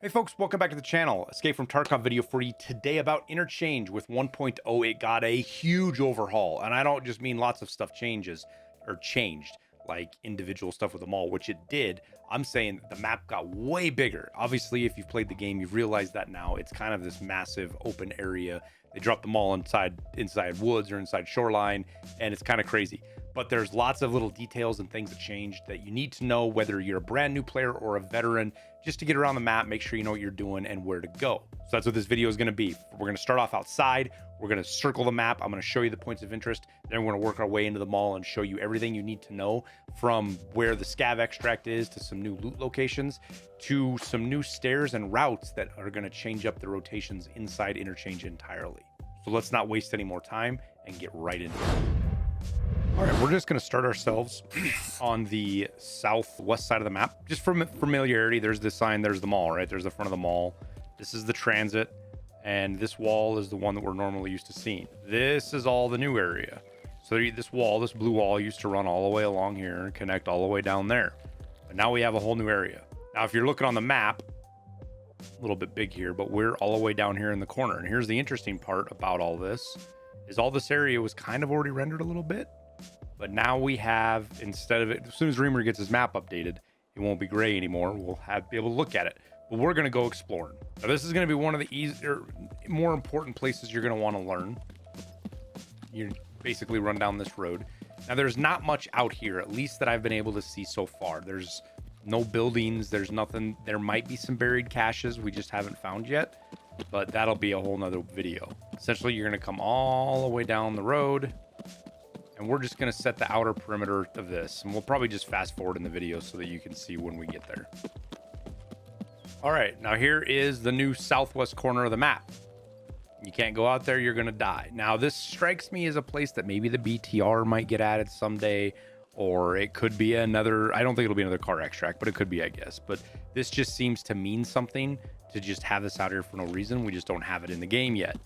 Hey folks, welcome back to the channel. Escape from Tarkov video for you today about Interchange with 1.0. It got a huge overhaul, and I don't just mean lots of stuff changed, like individual stuff with them all, which it did. I'm saying the map got way bigger. Obviously, if you've played the game, you've realized that now. It's kind of this massive open area. They dropped them all inside woods or inside shoreline, and it's kind of crazy. But there's lots of little details and things that changed that you need to know, whether you're a brand new player or a veteran, just to get around the map, make sure you know what you're doing and where to go. So that's what this video is going to be. We're going to start off outside. We're going to circle the map. I'm going to show you the points of interest. Then we're going to work our way into the mall and show you everything you need to know, from where the scav extract is to some new loot locations to some new stairs and routes that are going to change up the rotations inside Interchange entirely. So let's not waste any more time and get right into it. All right, we're just going to start ourselves on the southwest side of the map. Just for familiarity, there's this sign, there's the mall, right? There's the front of the mall. This is the transit, and this wall is the one that we're normally used to seeing. This is all the new area. So this wall, this blue wall, used to run all the way along here and connect all the way down there. But now we have a whole new area. Now, if you're looking on the map, a little bit big here, but we're all the way down here in the corner. And here's the interesting part about all this, is all this area was kind of already rendered a little bit. But now we have, instead of it, as soon as Reamer gets his map updated, it won't be gray anymore. We'll be able to look at it. But we're going to go exploring. Now, this is going to be one of the easier, more important places you're going to want to learn. You basically run down this road. Now, there's not much out here, at least that I've been able to see so far. There's no buildings. There's nothing. There might be some buried caches we just haven't found yet. But that'll be a whole nother video. Essentially, you're going to come all the way down the road. And we're just going to set the outer perimeter of this. And we'll probably just fast forward in the video so that you can see when we get there. All right, now here is the new southwest corner of the map. You can't go out there, you're going to die. Now, this strikes me as a place that maybe the BTR might get added someday. Or it could be another, I don't think it'll be another car extract, but it could be, I guess. But this just seems to mean something to just have this out here for no reason. We just don't have it in the game yet,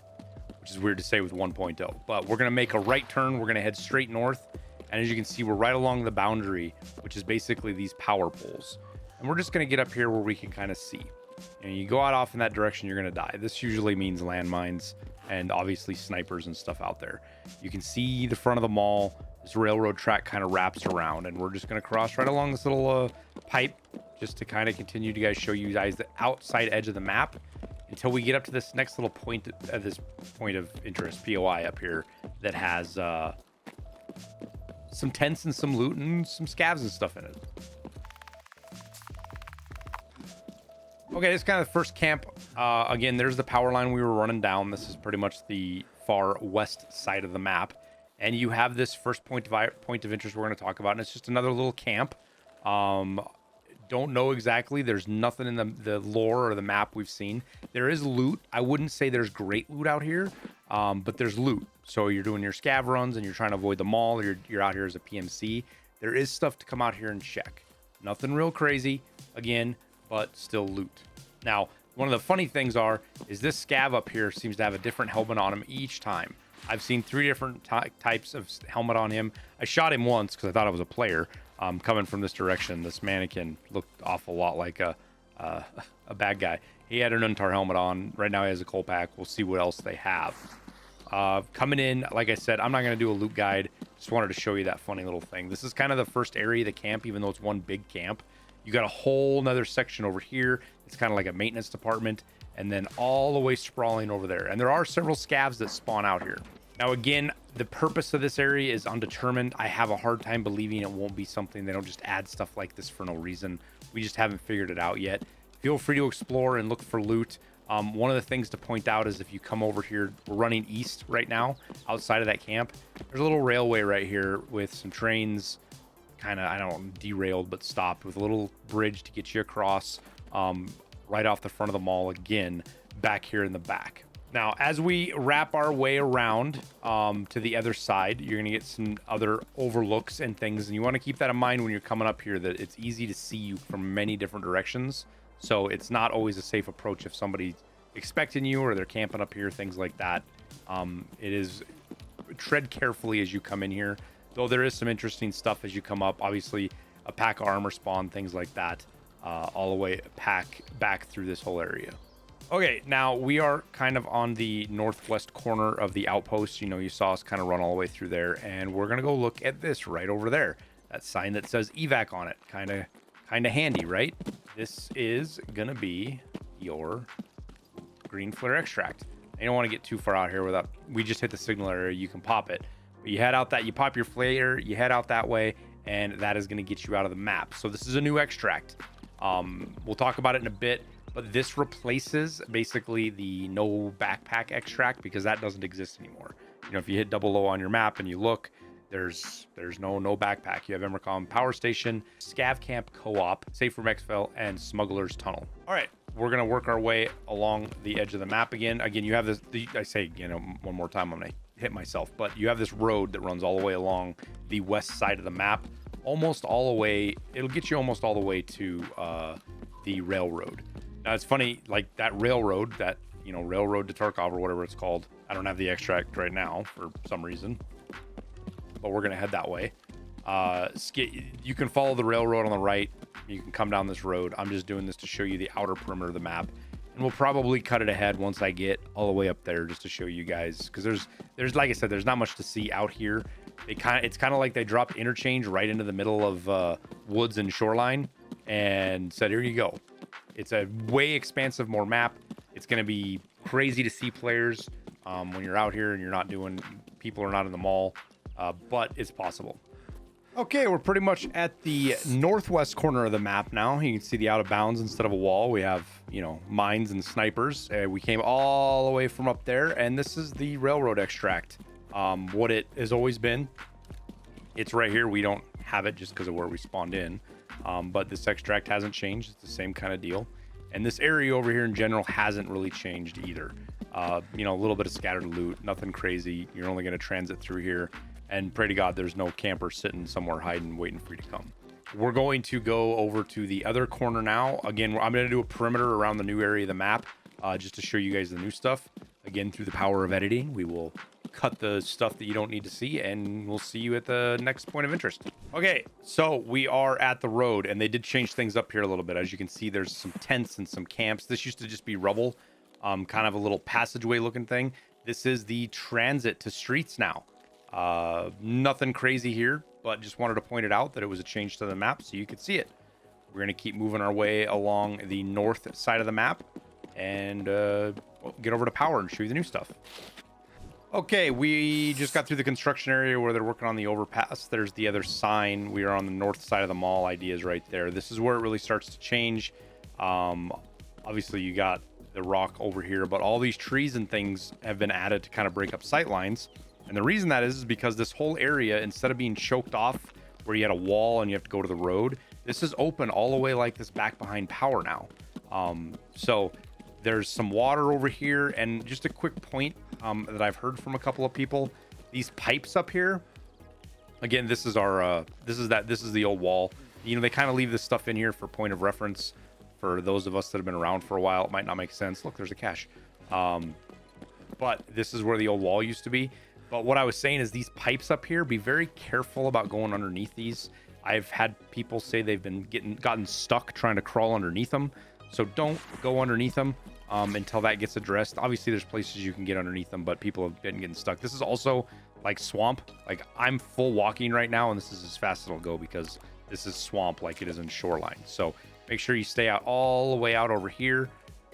which is weird to say with 1.0. But we're going to make a right turn. We're going to head straight north. And as you can see, we're right along the boundary, which is basically these power poles. And we're just going to get up here where we can kind of see. And you go out off in that direction, you're going to die. This usually means landmines and obviously snipers and stuff out there. You can see the front of the mall. This railroad track kind of wraps around. And we're just going to cross right along this little pipe just to kind of continue to show you guys the outside edge of the map, until we get up to this next little point, this point of interest, POI up here, that has some tents and some loot and some scavs and stuff in it. Okay, this is kind of the first camp. Again, there's the power line we were running down. This is pretty much the far west side of the map. And you have this first point of interest we're going to talk about, and it's just another little camp. Don't know exactly. There's nothing in the lore or the map we've seen. There is loot. I wouldn't say there's great loot out here, but there's loot. So you're doing your scav runs and you're trying to avoid the mall, or you're out here as a PMC. There is stuff to come out here and check. Nothing real crazy, again, but still loot. Now, one of the funny things is this scav up here seems to have a different helmet on him each time. I've seen 3 different types of helmet on him. I shot him once because I thought I was a player. Coming from this direction, this mannequin looked awful lot like a bad guy. He had an Untar helmet on. Right now he has a coal pack. We'll see what else they have. Coming in, like I said, I'm not going to do a loot guide. Just wanted to show you that funny little thing. This is kind of the first area of the camp, even though it's one big camp. You got a whole nother section over here. It's kind of like a maintenance department. And then all the way sprawling over there. And there are several scavs that spawn out here. Now, again, the purpose of this area is undetermined. I have a hard time believing it won't be something. They don't just add stuff like this for no reason. We just haven't figured it out yet. Feel free to explore and look for loot. One of the things to point out is if you come over here, we're running east right now, outside of that camp. There's a little railway right here with some trains kind of, I don't know, derailed, but stopped, with a little bridge to get you across right off the front of the mall again, back here in the back. Now, as we wrap our way around to the other side, you're going to get some other overlooks and things. And you want to keep that in mind when you're coming up here, that it's easy to see you from many different directions. So it's not always a safe approach if somebody's expecting you or they're camping up here, things like that. It is, tread carefully as you come in here, though there is some interesting stuff as you come up. Obviously, a pack of armor spawn, things like that. all the way back through this whole area. Okay, now we are kind of on the northwest corner of the outpost. You know, you saw us kind of run all the way through there, and we're gonna go look at this right over there. That sign that says evac on it. Kind of handy, right? This is gonna be your green flare extract. You don't want to get too far out here without, we just hit the signal area, you can pop it. But you head out that, you pop your flare, you head out that way, and that is going to get you out of the map. So this is a new extract. We'll talk about it in a bit, but this replaces basically the no backpack extract because that doesn't exist anymore. You know, if you hit double O on your map and you look, there's no backpack. You have Emercom Power Station, Scav Camp Co-op, Safe from Exfil, and Smuggler's Tunnel. All right, we're gonna work our way along the edge of the map again. Again, you have this, I say, you know, one more time, I'm gonna hit myself, but you have this road that runs all the way along the west side of the map, almost all the way, it'll get you almost all the way to the railroad. Now it's funny, like that railroad, that, you know, railroad to Tarkov or whatever it's called. I don't have the extract right now for some reason, but we're gonna head that way. You can follow the railroad on the right. You can come down this road. I'm just doing this to show you the outer perimeter of the map, and we'll probably cut it ahead once I get all the way up there just to show you guys, because there's like I said, there's not much to see out here. It's kind of like they dropped interchange right into the middle of woods and shoreline and said, here you go. It's a way expansive more map. It's going to be crazy to see players when you're out here and you're not doing, people are not in the mall, but it's possible. Okay, we're pretty much at the northwest corner of the map now. You can see the out of bounds instead of a wall. We have, you know, mines and snipers. We came all the way from up there, and this is the railroad extract. What it has always been, it's right here. We don't have it just because of where we spawned in, but this extract hasn't changed. It's the same kind of deal. And this area over here in general hasn't really changed either. You know, a little bit of scattered loot, nothing crazy. You're only going to transit through here. And pray to God there's no camper sitting somewhere hiding, waiting for you to come. We're going to go over to the other corner now. Again, I'm going to do a perimeter around the new area of the map just to show you guys the new stuff. Again, through the power of editing, we will cut the stuff that you don't need to see, and we'll see you at the next point of interest. Okay, so we are at the road, and they did change things up here a little bit. As you can see, there's some tents and some camps. This used to just be rubble, kind of a little passageway looking thing. This is the transit to streets now. Nothing crazy here, but just wanted to point it out that it was a change to the map so you could see it. We're going to keep moving our way along the north side of the map and get over to power and show you the new stuff. Okay, we just got through the construction area where they're working on the overpass. There's the other sign. We are on the north side of the mall. Ideas right there. This is where it really starts to change. Obviously you got the rock over here, but all these trees and things have been added to kind of break up sight lines. And the reason that is because this whole area, instead of being choked off where you had a wall and you have to go to the road, this is open all the way like this back behind power now. So there's some water over here. And just a quick point that I've heard from a couple of people, these pipes up here, again, this is our, this is the old wall. You know, they kind of leave this stuff in here for point of reference for those of us that have been around for a while. It might not make sense. Look, there's a cache. But this is where the old wall used to be. But what I was saying is these pipes up here, be very careful about going underneath these. I've had people say they've been gotten stuck trying to crawl underneath them. So don't go underneath them until that gets addressed. Obviously, there's places you can get underneath them, but people have been getting stuck. This is also like swamp. Like I'm full walking right now, and this is as fast as it'll go because this is swamp like it is in shoreline. So make sure you stay out all the way out over here.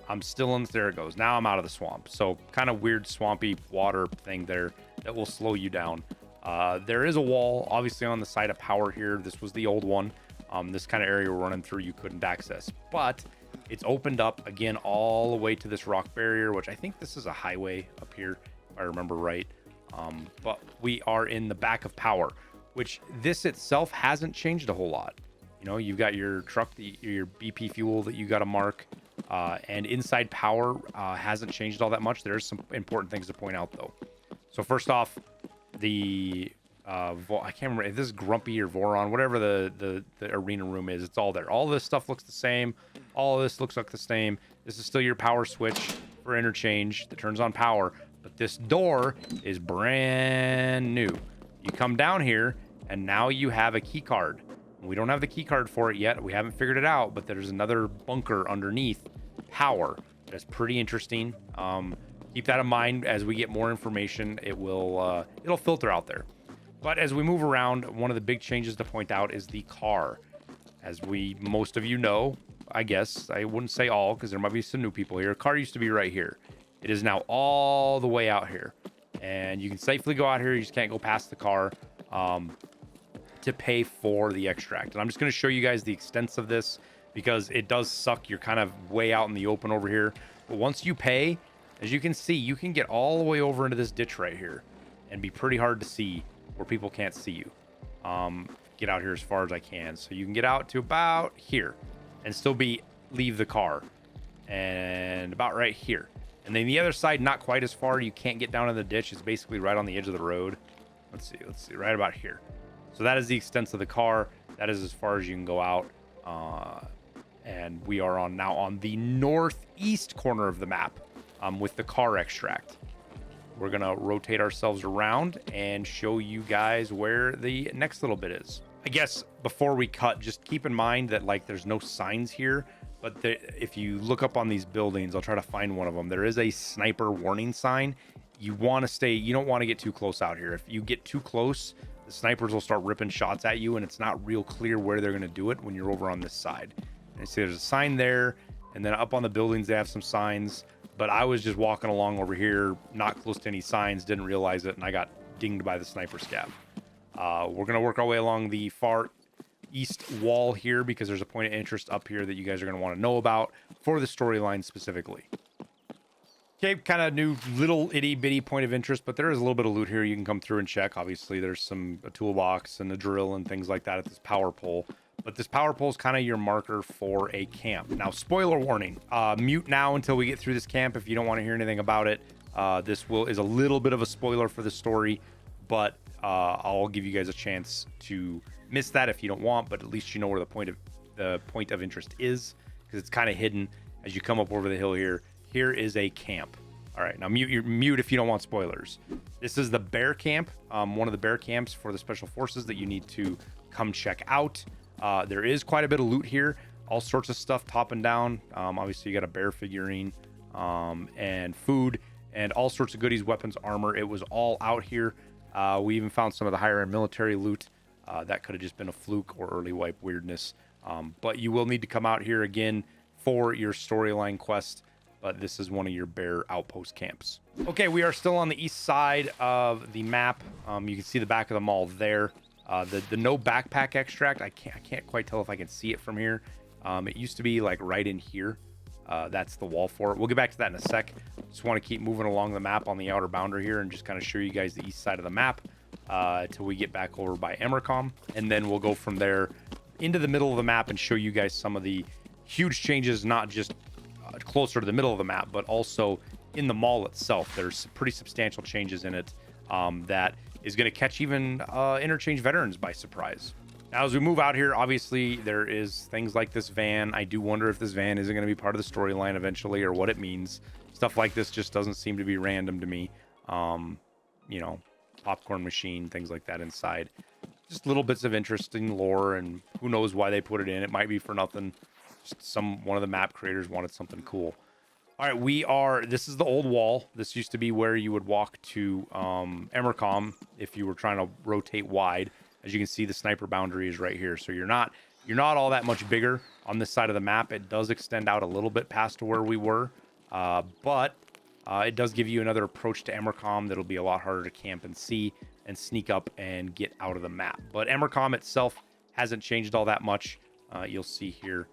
I'm still in, there it goes. Now I'm out of the swamp. So kind of weird swampy water thing there that will slow you down. There is a wall obviously on the side of power here. This was the old one. This kind of area we're running through you couldn't access, but it's opened up again all the way to this rock barrier, which I think this is a highway up here if I remember right. But we are in the back of power, which this itself hasn't changed a whole lot. You know, you've got your truck, your BP fuel that you got to mark. And inside power hasn't changed all that much. There's some important things to point out though. So first off, the I can't remember if this is Grumpy or Voron, whatever the arena room is, it's all there. All this stuff looks the same. All of this looks like the same. This is still your power switch for interchange that turns on power, but this door is brand new. You come down here and now you have a key card. We don't have the key card for it yet. We haven't figured it out, but there's another bunker underneath power. That's pretty interesting. Keep that in mind as we get more information. It'll filter out there. But as we move around, one of the big changes to point out is the car. As most of you know, I guess, I wouldn't say all, because there might be some new people here. Car used to be right here. It is now all the way out here. And you can safely go out here. You just can't go past the car to pay for the extract. And I'm just going to show you guys the extents of this, because it does suck. You're kind of way out in the open over here. But once you pay, as you can see, you can get all the way over into this ditch right here and be pretty hard to see where people can't see you. Get out here as far as I can. So you can get out to about here and still leave the car, and about right here. And then the other side, not quite as far. You can't get down in the ditch. It's basically right on the edge of the road. Let's see, right about here. So that is the extent of the car. That is as far as you can go out. And we are now on the northeast corner of the map with the car extract. We're going to rotate ourselves around and show you guys where the next little bit is. I guess before we cut, just keep in mind that like there's no signs here, but if you look up on these buildings, I'll try to find one of them. There is a sniper warning sign. You don't want to get too close out here. If you get too close, the snipers will start ripping shots at you, and it's not real clear where they're going to do it when you're over on this side. And see there's a sign there, and then up on the buildings they have some signs. But I was just walking along over here, not close to any signs, didn't realize it, and I got dinged by the sniper scav. We're going to work our way along the far east wall here, because there's a point of interest up here that you guys are going to want to know about for the storyline specifically. Okay, kind of new little itty bitty point of interest, but there is a little bit of loot here you can come through and check. Obviously, there's a toolbox and a drill and things like that at this power pole. But this power pole is kind of your marker for a camp. Now, spoiler warning, mute now until we get through this camp if you don't want to hear anything about it. This is a little bit of a spoiler for the story, but I'll give you guys a chance to miss that if you don't want, but at least you know where the point of interest is, because it's kind of hidden as you come up over the hill here. Here is a camp. All right, now mute if you don't want spoilers. This is the bear camp, one of the bear camps for the special forces that you need to come check out. There is quite a bit of loot here, all sorts of stuff top and down. Obviously, you got a bear figurine and food and all sorts of goodies, weapons, armor. It was all out here. We even found some of the higher end military loot. That could have just been a fluke or early wipe weirdness. But you will need to come out here again for your storyline quest. But this is one of your bear outpost camps. Okay, we are still on the east side of the map. You can see the back of the mall there. The no backpack extract, I can't quite tell if I can see it from here. It used to be like right in here. That's the wall for it. We'll get back to that in a sec. Just want to keep moving along the map on the outer boundary here and just kind of show you guys the east side of the map till we get back over by Emercom. And then we'll go from there into the middle of the map and show you guys some of the huge changes, not just closer to the middle of the map, but also in the mall itself. There's pretty substantial changes in it that is going to catch even Interchange veterans by surprise. Now, as we move out here, obviously there is things like this van. I do wonder if this van isn't going to be part of the storyline eventually, or what it means. Stuff like this just doesn't seem to be random to me. You know, popcorn machine, things like that inside. Just little bits of interesting lore, and who knows why they put it in. It might be for nothing. Just one of the map creators wanted something cool. All right, this is the old wall. This used to be where you would walk to Emercom if you were trying to rotate wide. As you can see, the sniper boundary is right here. So you're not all that much bigger on this side of the map. It does extend out a little bit past to where we were, but it does give you another approach to Emercom that'll be a lot harder to camp and see and sneak up and get out of the map. But Emercom itself hasn't changed all that much. You'll see here,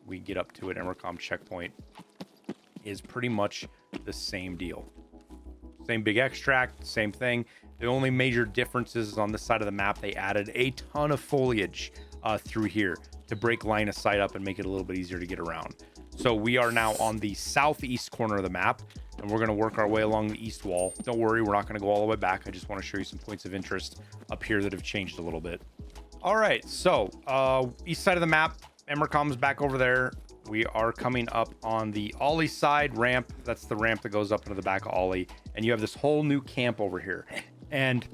we get up to it, Emercom checkpoint is pretty much the same deal. Same big extract, same thing. The only major differences is on this side of the map, they added a ton of foliage through here to break line of sight up and make it a little bit easier to get around. So we are now on the southeast corner of the map, and we're going to work our way along the east wall. Don't worry, we're not going to go all the way back. I just want to show you some points of interest up here that have changed a little bit. All right, so east side of the map, Emercom's back over there. We are coming up on the Ollie side ramp. That's the ramp that goes up into the back of Ollie. And you have this whole new camp over here. And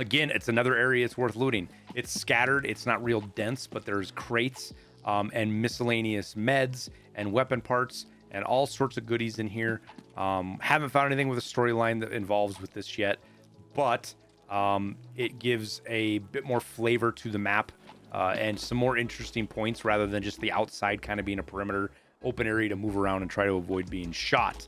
Again, it's another area it's worth looting. It's scattered, it's not real dense, but there's crates and miscellaneous meds and weapon parts and all sorts of goodies in here. Haven't found anything with a storyline that involves with this yet, but it gives a bit more flavor to the map and some more interesting points rather than just the outside kind of being a perimeter open area to move around and try to avoid being shot.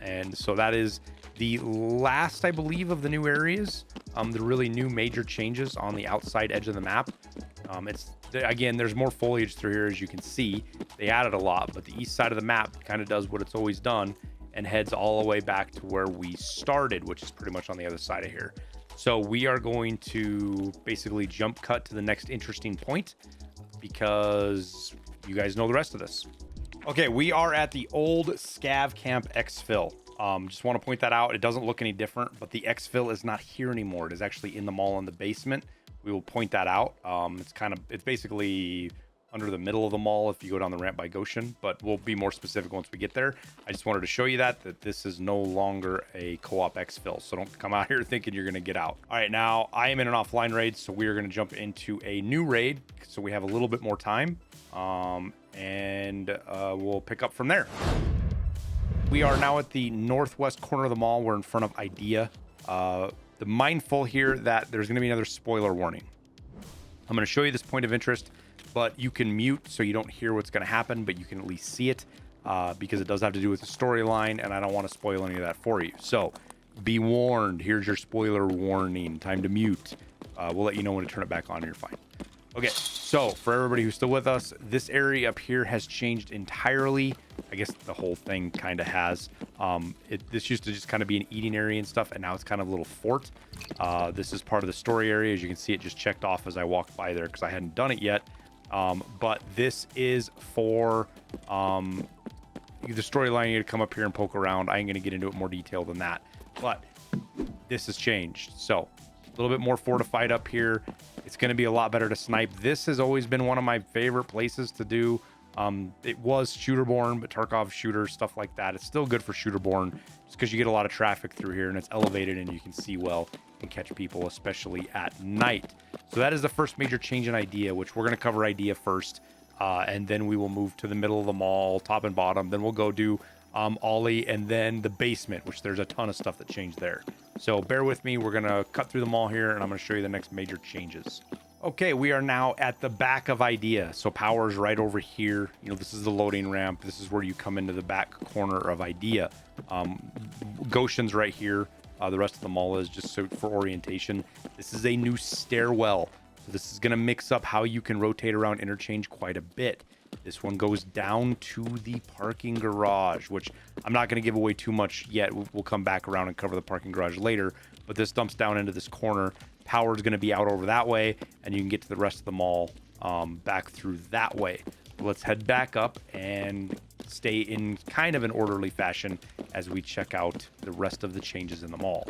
And so that is the last, I believe, of the new areas, the really new major changes on the outside edge of the map. Again, there's more foliage through here, as you can see. They added a lot, but the east side of the map kind of does what it's always done and heads all the way back to where we started, which is pretty much on the other side of here. So we are going to basically jump cut to the next interesting point because you guys know the rest of this. Okay, we are at the old Scav Camp Exfil. Just want to point that out. It doesn't look any different, but the Exfil is not here anymore. It is actually in the mall in the basement. We will point that out. It's basically under the middle of the mall if you go down the ramp by Goshen, but we'll be more specific once we get there. I just wanted to show you that this is no longer a co-op exfil, so don't come out here thinking you're going to get out. All right, now I am in an offline raid, so we are going to jump into a new raid, so we have a little bit more time, and we'll pick up from there. We are now at the northwest corner of the mall. We're in front of Idea. The mindful here that there's going to be another spoiler warning. I'm going to show you this point of interest, but you can mute so you don't hear what's going to happen, but you can at least see it because it does have to do with the storyline, and I don't want to spoil any of that for you. So be warned. Here's your spoiler warning. Time to mute. We'll let you know when to turn it back on and you're fine. Okay, so for everybody who's still with us, this area up here has changed entirely. I guess the whole thing kind of has. This used to just kind of be an eating area and stuff, and now it's kind of a little fort. This is part of the story area. As you can see, it just checked off as I walked by there because I hadn't done it yet. But this is for the storyline. You to come up here and poke around. I ain't going to get into it more detail than that, but this has changed. So a little bit more fortified up here. It's going to be a lot better to snipe. This has always been one of my favorite places to do. It was shooterborne, but Tarkov shooter, stuff like that. It's still good for shooterborne just because you get a lot of traffic through here and it's elevated and you can see well and catch people, especially at night. So that is the first major change in Idea, which we're going to cover Idea first. And then we will move to the middle of the mall, top and bottom. Then we'll go do Ollie and then the basement, which there's a ton of stuff that changed there. So bear with me. We're going to cut through the mall here and I'm going to show you the next major changes. Okay, we are now at the back of Idea. So power's right over here. You know, this is the loading ramp. This is where you come into the back corner of Idea. Goshen's right here. The rest of the mall is just so for orientation. This is a new stairwell. So this is going to mix up how you can rotate around Interchange quite a bit. This one goes down to the parking garage, which I'm not going to give away too much yet. We'll come back around and cover the parking garage later. But this dumps down into this corner. Power is going to be out over that way, and you can get to the rest of the mall back through that way. Let's head back up and stay in kind of an orderly fashion as we check out the rest of the changes in the mall.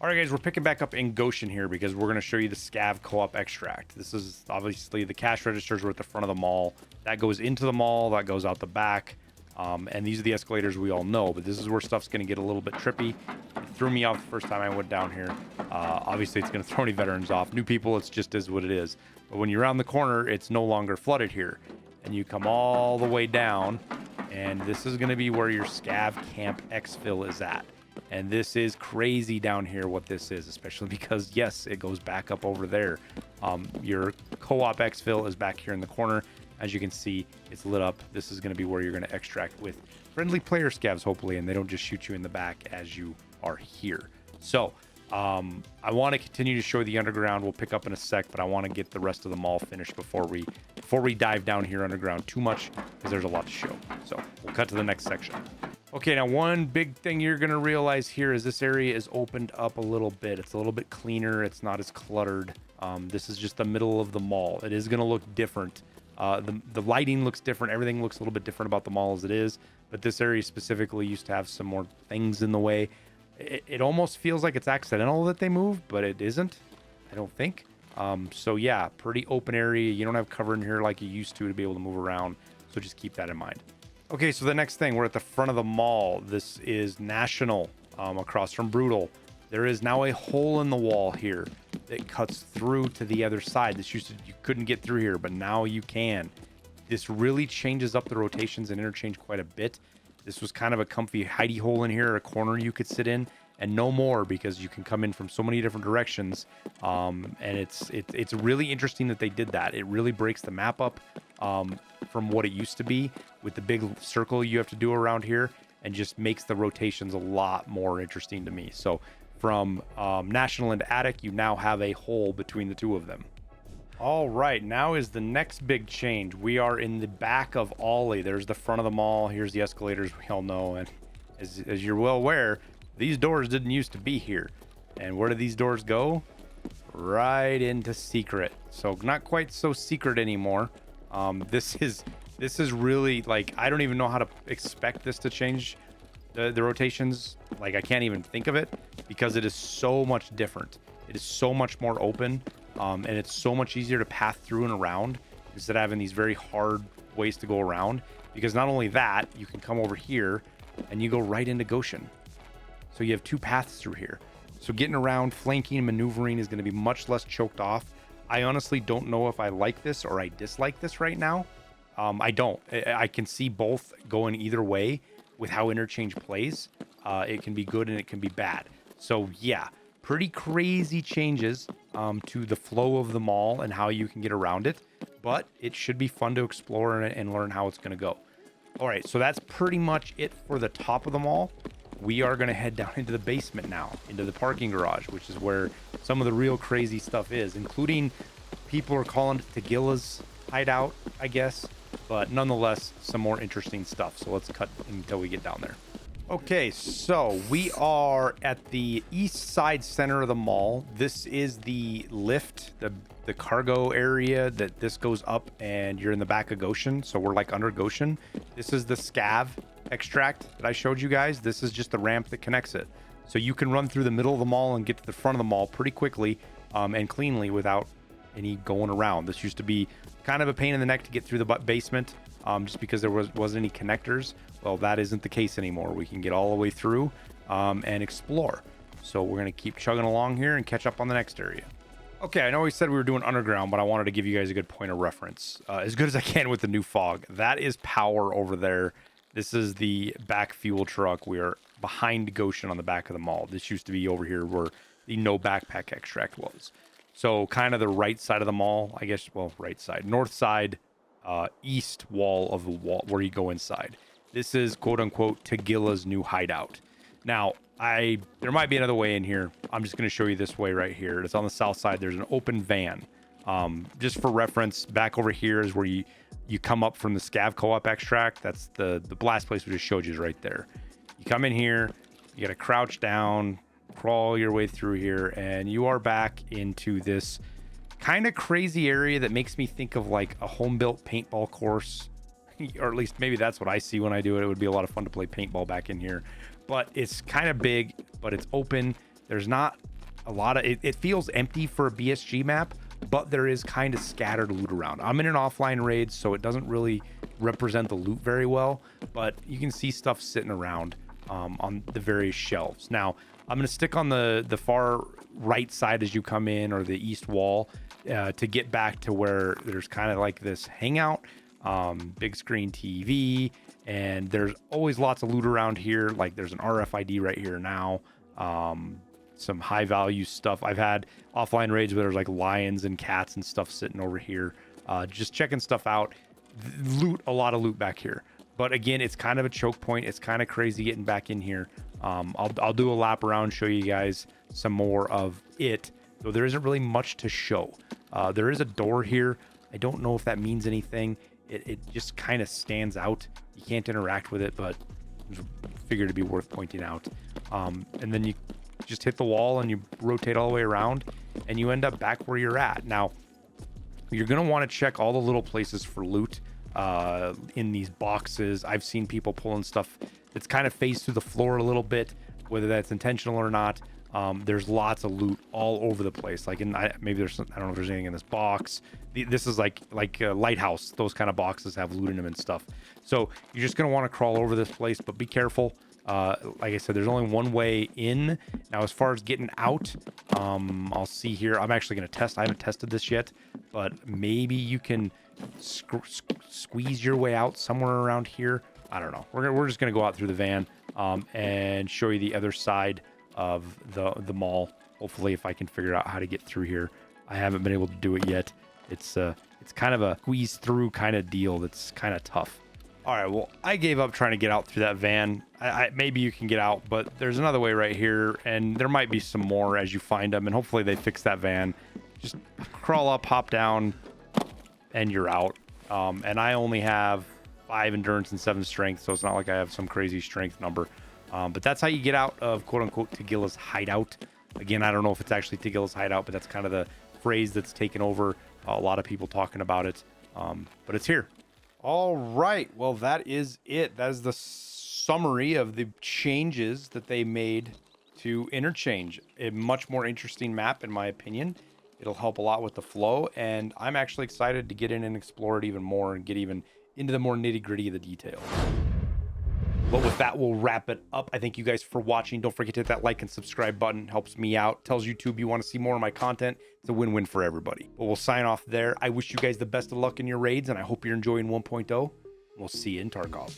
All right, guys, we're picking back up in Goshen here because we're going to show you the Scav co-op extract. This is obviously the cash registers were at the front of the mall. That goes into the mall, that goes out the back. And these are the escalators we all know, but this is where stuff's going to get a little bit trippy. It threw me off the first time I went down here. Obviously, it's going to throw any veterans off. New people, it's just is what it is. But when you're around the corner, it's no longer flooded here. And you come all the way down, and this is going to be where your Scav Camp Exfil is at. And this is crazy down here what this is, especially because, yes, it goes back up over there. Your co-op exfil is back here in the corner. As you can see, it's lit up. This is going to be where you're going to extract with friendly player scavs, hopefully, and they don't just shoot you in the back as you are here. So I want to continue to show the underground. We'll pick up in a sec, but I want to get the rest of the mall finished before we dive down here underground too much because there's a lot to show. So we'll cut to the next section. Okay, now one big thing you're going to realize here is this area is opened up a little bit. It's a little bit cleaner. It's not as cluttered. This is just the middle of the mall. It is going to look different. The lighting looks different. Everything looks a little bit different about the mall as it is. But this area specifically used to have some more things in the way. It almost feels like it's accidental that they moved, but it isn't, I don't think. So yeah, pretty open area. You don't have cover in here like you used to be able to move around. So just keep that in mind. Okay, so the next thing, we're at the front of the mall. This is National, across from Brutal. there is now a hole in the wall here that cuts through to the other side. This used to, you couldn't get through here, but now you can. This really changes up the rotations and interchange quite a bit. This was kind of a comfy hidey hole in here, a corner you could sit in, and no more, because you can come in from so many different directions. And it's really interesting that they did that. It really breaks the map up from what it used to be with the big circle you have to do around here, and just makes the rotations a lot more interesting to me. So from National into Attic, you now have a hole between the two of them. All right, now is the next big change. We are in the back of Ollie. There's the front of the mall. Here's the escalators we all know. And as you're well aware, these doors didn't used to be here. And where do these doors go? Right into secret. So not quite so secret anymore. This is really, like, I don't even know how to expect this to change the rotations. Like, I can't even think of it, because it is so much different. It is so much more open, and it's so much easier to path through and around instead of having these very hard ways to go around. Because not only that, you can come over here and you go right into Goshen. So you have two paths through here. So getting around, flanking, and maneuvering is going to be much less choked off. I honestly don't know if I like this or I dislike this right now. I don't. I can see both going either way with how interchange plays. It can be good and it can be bad. So yeah, pretty crazy changes to the flow of the mall and how you can get around it. But it should be fun to explore and learn how it's going to go. All right, so that's pretty much it for the top of the mall. We are going to head down into the basement now, into the parking garage, which is where some of the real crazy stuff is, including people are calling it Tagilla's hideout, I guess, but nonetheless, some more interesting stuff. So let's cut until we get down there. Okay, so we are at the east side center of the mall. This is the lift, the cargo area that this goes up, and you're in the back of Goshen. So we're like under Goshen. This is the scav extract that I showed you guys. This is just the ramp that connects it. So you can run through the middle of the mall and get to the front of the mall pretty quickly and cleanly without any going around. This used to be kind of a pain in the neck to get through the basement just because there wasn't any connectors. Well, that isn't the case anymore. We can get all the way through and explore. So we're going to keep chugging along here and catch up on the next area. Okay, I know we said we were doing underground, but I wanted to give you guys a good point of reference. As good as I can with the new fog. That is power over there. This is the back fuel truck. We are behind Goshen on the back of the mall. This used to be over here where the no backpack extract was. So kind of the right side of the mall, I guess. Well, right side, north side, east wall of the wall where you go inside. This is quote unquote Tagilla's new hideout. Now, there might be another way in here. I'm just going to show you this way right here. It's on the south side. There's an open van. Just for reference, back over here is where you come up from the Scav Co-op extract. That's the blast place we just showed you is right there. You come in here, you got to crouch down, crawl your way through here, and you are back into this kind of crazy area that makes me think of like a home-built paintball course, or at least maybe that's what I see when I do it. It would be a lot of fun to play paintball back in here, but it's kind of big, but it's open. There's not a lot of it feels empty for a BSG map, but there is kind of scattered loot around. I'm in an offline raid, so it doesn't really represent the loot very well, but you can see stuff sitting around on the various shelves. Now, I'm going to stick on the far right side as you come in, or the east wall, to get back to where there's kind of like this hangout, big screen TV, and there's always lots of loot around here. Like there's an RFID right here now. Some high value stuff. I've had offline raids where there's like lions and cats and stuff sitting over here, just checking stuff out. A lot of loot back here. But again, it's kind of a choke point. It's kind of crazy getting back in here. I'll do a lap around, show you guys some more of it, though there isn't really much to show. There is a door here. I don't know if that means anything. It just kind of stands out. You can't interact with it, but figured to be worth pointing out. And then you just hit the wall and you rotate all the way around and you end up back where you're at. Now, you're going to want to check all the little places for loot in these boxes. I've seen people pulling stuff that's kind of phased through the floor a little bit, whether that's intentional or not. There's lots of loot all over the place. Like maybe there's, I don't know if there's anything in this box. This is like a lighthouse. Those kind of boxes have loot in them and stuff. So you're just going to want to crawl over this place, but be careful. Like I said, there's only one way in. Now, as far as getting out, I'll see here. I'm actually going to test. I haven't tested this yet, but maybe you can squeeze your way out somewhere around here. I don't know. We're just going to go out through the van and show you the other side of the mall. Hopefully, if I can figure out how to get through here. I haven't been able to do it yet. It's kind of a squeeze through kind of deal that's kind of tough. All right, well, I gave up trying to get out through that van. Maybe you can get out, but there's another way right here, and there might be some more as you find them, and hopefully they fix that van. Just crawl up, hop down, and you're out. And I only have 5 endurance and 7 strength, so it's not like I have some crazy strength number. But that's how you get out of quote-unquote Tagilla's hideout. Again, I don't know if it's actually Tagilla's hideout, but that's kind of the phrase that's taken over. A lot of people talking about it, but it's here. All right, well, that is it. That is the summary of the changes that they made to Interchange. A much more interesting map, in my opinion. It'll help a lot with the flow, and I'm actually excited to get in and explore it even more and get even into the more nitty-gritty of the details. But with that, we'll wrap it up. I thank you guys for watching. Don't forget to hit that like and subscribe button. It helps me out. Tells YouTube you want to see more of my content. It's a win-win for everybody. But we'll sign off there. I wish you guys the best of luck in your raids, and I hope you're enjoying 1.0. We'll see you in Tarkov.